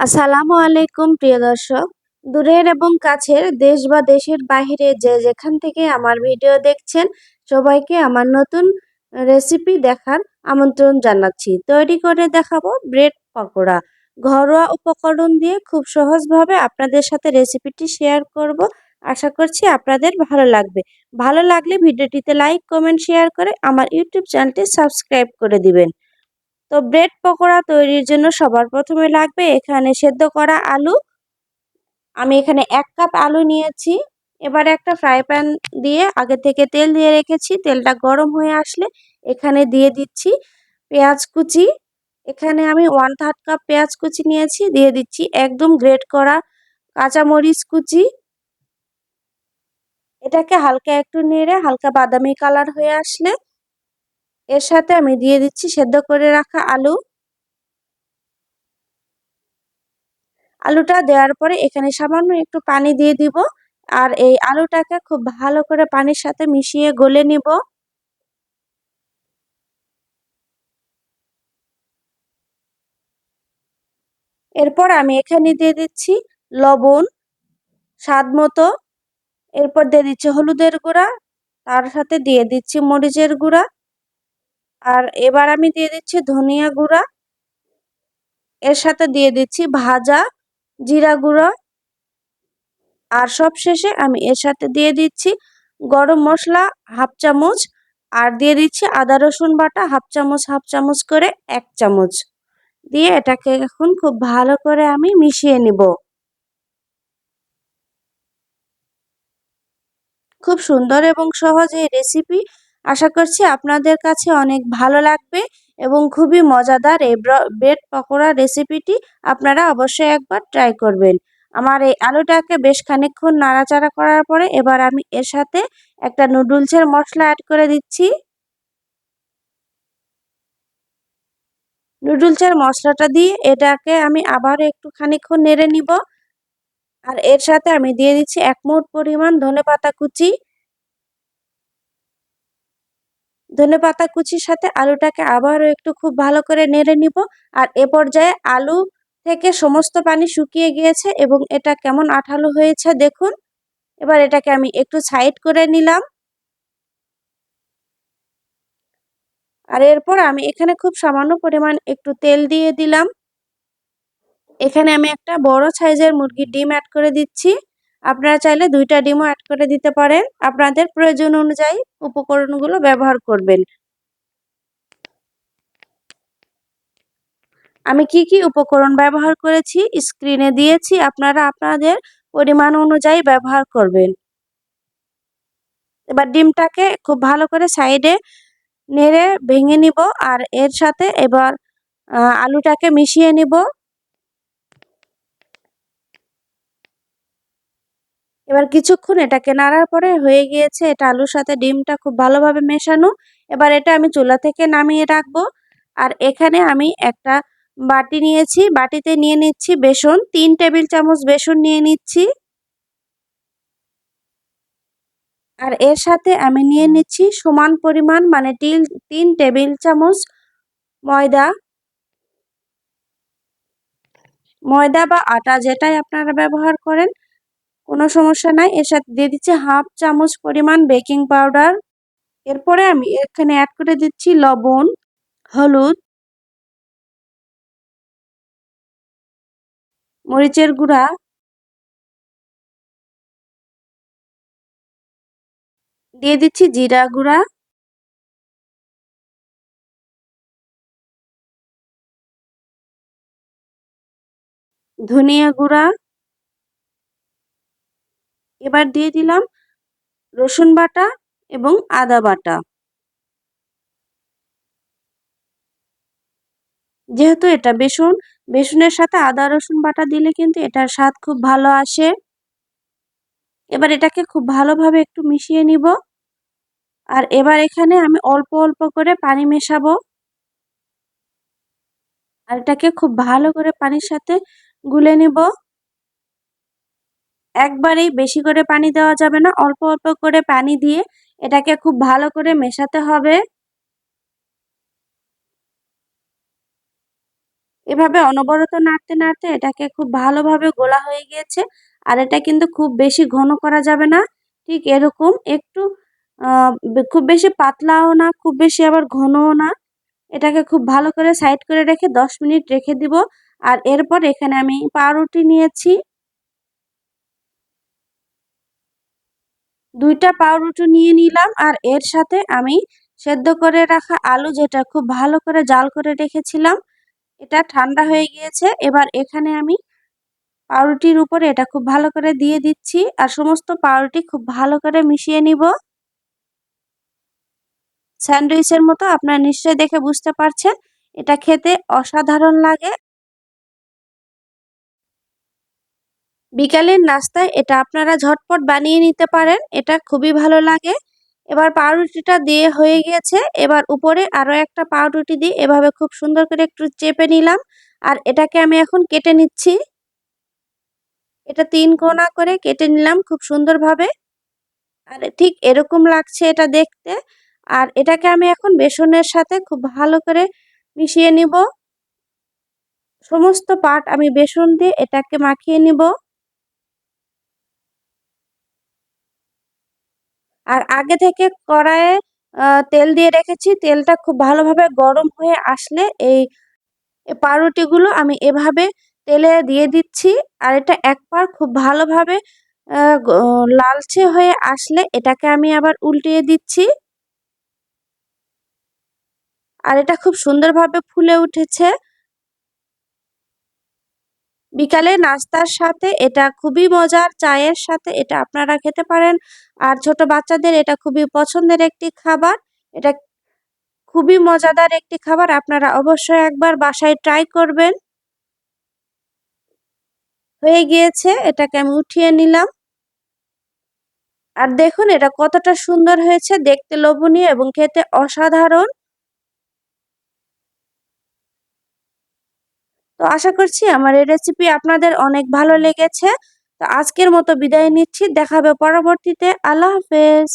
আসসালামু আলাইকুম প্রিয় দর্শক। দূরের এবং কাছের দেশ বা দেশের বাইরে যে যেখান থেকে আমার ভিডিও দেখছেন সবাইকে আমার নতুন রেসিপি দেখার আমন্ত্রণ জানাচ্ছি। তৈরি করে দেখাবো ব্রেড পকোড়া। ঘরোয়া উপকরণ দিয়ে খুব সহজভাবে আপনাদের সাথে রেসিপিটি শেয়ার করব। আশা করছি আপনাদের ভালো লাগবে। ভালো লাগলে ভিডিওটিতে লাইক, কমেন্ট, শেয়ার করে আমার ইউটিউব চ্যানেলটি সাবস্ক্রাইব করে দিবেন। তো ব্রেড পকোড়া তৈরির জন্য সবার প্রথমে লাগবে এখানে সেদ্ধ করা আলু। আমি এখানে 1 কাপ আলু নিয়েছি। এবার একটা ফ্রাই প্যান দিয়ে আগে থেকে তেল দিয়ে রেখেছি। তেলটা গরম হয়ে আসলে এখানে দিয়ে দিচ্ছি পেঁয়াজ কুচি। এখানে আমি 1/3 কাপ পেঁয়াজ কুচি নিয়েছি, দিয়ে দিচ্ছি একদম গ্রেট করা কাঁচামরিচ কুচি। এটাকে হালকা একটু নেড়ে হালকা বাদামি কালার হয়ে আসলে এর সাথে আমি দিয়ে দিচ্ছি সেদ্ধ করে রাখা আলু। আলুটা দেওয়ার পরে এখানে সামান্য একটু পানি দিয়ে দিব আর এই আলুটাকে খুব ভালো করে পানির সাথে মিশিয়ে গলে নিব। এরপর আমি এখানে দিয়ে দিচ্ছি লবণ স্বাদ মতো। এরপর দিয়ে দিচ্ছি হলুদের গুঁড়া, তার সাথে দিয়ে দিচ্ছি মরিচের গুঁড়া, আর এবার আমি দিয়ে দিচ্ছি ধনিয়া গুঁড়া। এর সাথে দিয়ে দিচ্ছি ভাজা জিরা গুঁড়ো, আর সবশেষে আমি এর সাথে দিয়ে দিচ্ছি গরম মশলা হাফ চামচ, আর দিয়ে দিচ্ছি আদা রসুন বাটা হাফ চামচ করে 1 চামচ দিয়ে এটাকে এখন খুব ভালো করে আমি মিশিয়ে নিব। খুব সুন্দর এবং সহজ এই রেসিপি। আশা করছি আপনাদের কাছে অনেক ভালো লাগবে এবং খুবই মজাদার এই ব্রেড পকোড়া রেসিপিটি আপনারা অবশ্যই একবার ট্রাই করবেন। আমার এই আলুটাকে বেশ খানিকক্ষণ নাড়াচাড়া করার পরে এবার আমি এর সাথে একটা নুডলসের মশলা অ্যাড করে দিচ্ছি। নুডলসের মশলাটা দিয়ে এটাকে আমি আবার একটু খানিকক্ষণ নেড়ে নিব। আর এর সাথে আমি দিয়ে দিচ্ছি 1 মুঠ পরিমাণ ধনেপাতা কুচি। ধনেপাতা কুচির সাথে আলুটাকে আবারও একটু খুব ভালো করে নেড়ে নিব। আর এ পর্যায়ে আলু থেকে সমস্ত পানি শুকিয়ে গিয়েছে এবং এটা কেমন আঠালো হয়েছে দেখুন। এবার এটাকে আমি একটু সাইড করে নিলাম। আর এরপর আমি এখানে খুব সামান্য পরিমাণ একটু তেল দিয়ে দিলাম। এখানে আমি একটা বড় সাইজের মুরগির ডিম অ্যাড করে দিচ্ছি। আপনারা চাইলে 2টা ডিমও অ্যাড করে দিতে পারেন। আপনাদের প্রয়োজন অনুযায়ী উপকরণগুলো ব্যবহার করবেন। আমি কি কি উপকরণ ব্যবহার করেছি স্ক্রিনে দিয়েছি, আপনারা আপনাদের পরিমাণ অনুযায়ী ব্যবহার করবেন। এবার ডিমটাকে খুব ভালো করে সাইডে নেড়ে ভেঙে নিব আর এর সাথে এবার আলুটাকে মিশিয়ে নিব। এবার কিছুক্ষণ এটাকে নাড়ার পরে হয়ে গিয়েছে এটা আলুর সাথে ডিমটা খুব ভালোভাবে মেশানো। এবার এটা আমি চুলা থেকে নামিয়ে রাখবো। আর এখানে আমি একটা বাটি নিয়েছি, বাটিতে নিয়ে নিচ্ছি বেসন, 3 টেবিল চামচ বেসন নিয়ে নিচ্ছি। আর এর সাথে আমি নিয়ে নিচ্ছি সমান পরিমাণ মানে 3 টেবিল চামচ ময়দা। ময়দা বা আটা যেটাই আপনারা ব্যবহার করেন কোনো সমস্যা নাই। এর সাথে দিয়ে দিচ্ছি হাফ চামচ পরিমাণ বেকিং পাউডার। এরপরে আমি এখানে অ্যাড করে দিচ্ছি লবণ, হলুদ, মরিচের গুঁড়া, দিয়ে দিচ্ছি জিরা গুঁড়া, ধনিয়া গুঁড়া। এবার দিয়ে দিলাম রসুন বাটা এবং আদা বাটা। যেহেতু এটা বেসন, বেসনের সাথে আদা রসুন বাটা দিলে কিন্তু এটার স্বাদ খুব ভালো আসে। এবার এটাকে খুব ভালোভাবে একটু মিশিয়ে নিব। আর এবার এখানে আমি অল্প অল্প করে পানি মেশাবো। আর এটাকে খুব ভালো করে পানির সাথে গুলে নিব। একবারেই বেশি করে পানি দেওয়া যাবে না, অল্প অল্প করে পানি দিয়ে এটাকে খুব ভালো করে মেশাতে হবে। এভাবে অনবরত নাড়তে নাড়তে এটাকে খুব ভালোভাবে গোলা হয়ে গিয়েছে। আর এটা কিন্তু খুব বেশি ঘন করা যাবে না, ঠিক এরকম একটু খুব বেশি পাতলাও না, খুব বেশি আবার ঘনও না। এটাকে খুব ভালো করে সাইড করে রেখে 10 মিনিট রেখে দিব। আর এরপর এখানে আমি পাউরুটি নিয়েছি, 2টা পাউরুটি নিয়ে নিলাম। আর এর সাথে আমি সেদ্ধ করে রাখা আলু, যেটা খুব ভালো করে জাল করে রেখেছিলাম, এটা ঠান্ডা হয়ে গিয়েছে। এবার এখানে আমি পাউরুটির উপরে এটা খুব ভালো করে দিয়ে দিচ্ছি আর সমস্ত পাউরুটি খুব ভালো করে মিশিয়ে নিব। স্যান্ডউইচের মতো, আপনারা নিশ্চয়ই দেখে বুঝতে পারছেন, এটা খেতে অসাধারণ লাগে। বিকালের নাস্তায় এটা আপনারা ঝটপট বানিয়ে নিতে পারেন, এটা খুবই ভালো লাগে। এবার পাউরুটিটা দিয়ে হয়ে গিয়েছে। এবার উপরে আরো একটা পাউরুটি দিয়ে এভাবে খুব সুন্দর করে একটু চেপে নিলাম। আর এটাকে আমি এখন কেটে নিচ্ছি। এটা 3 কোনা করে কেটে নিলাম খুব সুন্দরভাবে। আর ঠিক এরকম লাগছে এটা দেখতে। আর এটাকে আমি এখন বেসনের সাথে খুব ভালো করে মিশিয়ে নিব। সমস্ত পার্ট আমি বেসন দিয়ে এটাকে মাখিয়ে নিব। আর আগে থেকে কড়াইয়ে তেল দিয়ে রেখেছি। তেলটা খুব ভালোভাবে গরম হয়ে আসলে এই পাউরুটিগুলো আমি এভাবে তেলে দিয়ে দিচ্ছি। আর এটা এক পাশ খুব ভালোভাবে লালচে হয়ে আসলে এটাকে আমি আবার উল্টিয়ে দিচ্ছি। আর এটা খুব সুন্দরভাবে ফুলে উঠেছে। বিকালে নাস্তার সাথে এটা খুবই মজার, চায়ের সাথে এটা আপনারা খেতে পারেন। আর ছোট বাচ্চাদের এটা খুবই পছন্দের একটি খাবার। এটা খুবই মজাদার একটি খাবার, আপনারা অবশ্যই একবার বাসায় ট্রাই করবেন। হয়ে গিয়েছে, এটাকে আমি উঠিয়ে নিলাম। আর দেখুন এটা কতটা সুন্দর হয়েছে, দেখতে লোভনীয় এবং খেতে অসাধারণ। তো আশা করছি আমার এই রেসিপি আপনাদের অনেক ভালো লেগেছে। তো আজকের মতো বিদায় নিচ্ছি, দেখা হবে পরবর্তীতে। আল্লাহ হাফেজ।